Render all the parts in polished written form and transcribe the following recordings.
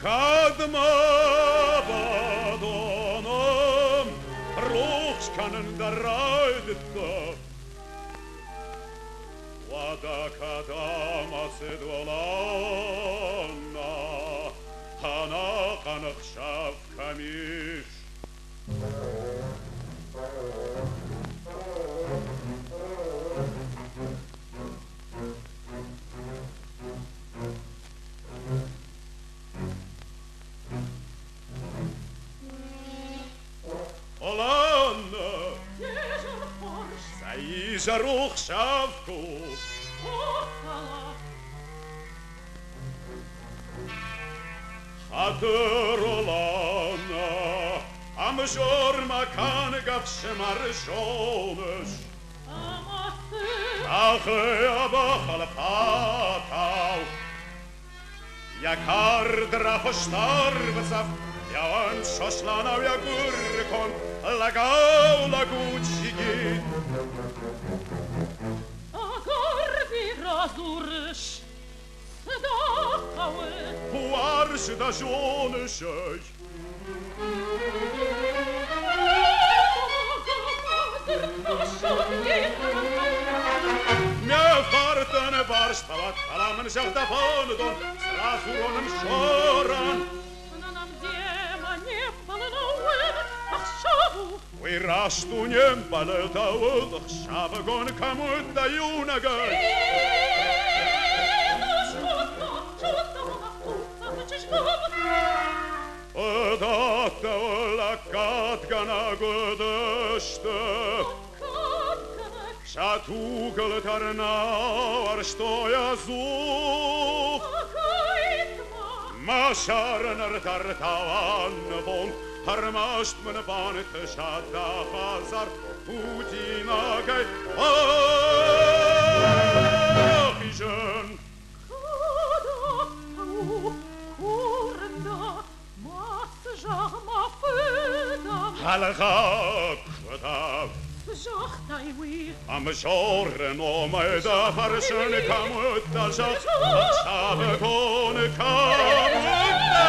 Kadma badonum Ruchkanen daraydıtta Vada kadama sedolana Hana kanık şaf kamiş Olana Sayıza ruh şafku Hatır olana Amjor makan gavşe marşonuş Ahıya bakal patav Yakar drahoştar vısav Yavan şoşlanav ya gurkon Lagav laguçigi Agar biraz urış Sıdakalı Puarşı da şonu şey Mjö farten barstavat Kalamın şahtafonu don Srazuronem şoran Nam dema nie palnąłem Achszawu Wy rasztuniem paletały Chszawagon kamut daju nagaj Ödatta ola katkana gödöştü Шатугл тарнавар, что я зух Машарнар тартаван вон Хармашт мен банет шатта хазар Путинагай ахижен Halgak daf Am sjorren om da farsen kamutta sjak Aksabe kone kamutta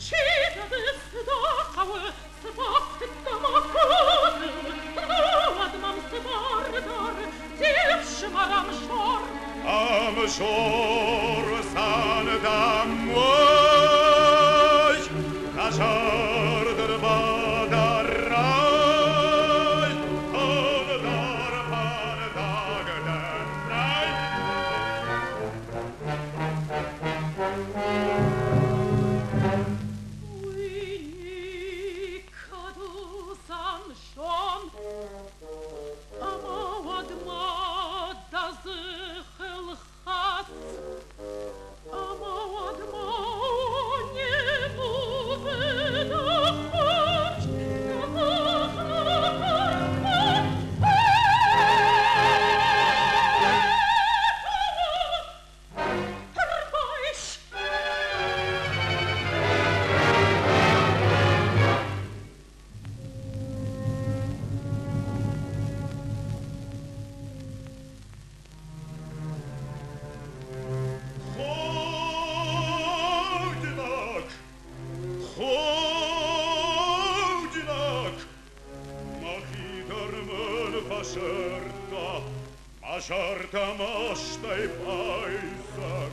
Chita des dakały Spaktet damakony Admam sebardar Devşmaram şor Am sjor san damoy Kaşar derbadarray Odar pan dagdanray Uini kadusan şon Ama adma da zıhıl hat Ama adma nie mówię Maşarta maştay paysak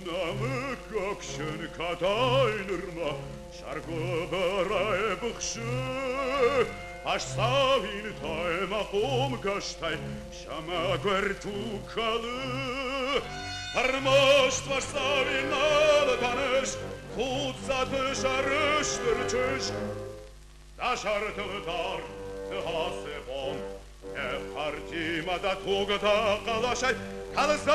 Namık akşın kataynırma Şarkı bıray bıkşı Aş savin tayma kum kaştay Şama kvertukalı Harmoşt var savin adı tanış Kutsatı şarıştır çüş Daşartılı tar Hasebon Partima da tugata kalaşay Kalsan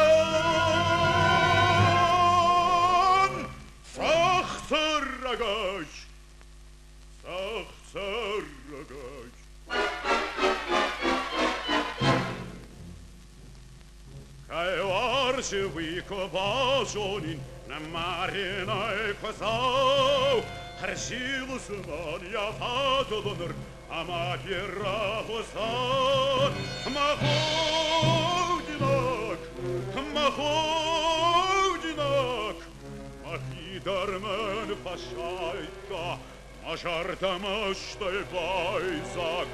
Sahtıragaj Sahtıragaj Kaj varşı viko vajonin Na marinaj kosau Harşilu sıman ya fatılınır Ama bir rahusan Mahudilak Mahodinok, Mahidarman Fashayta, Mashartamash Taybayzak,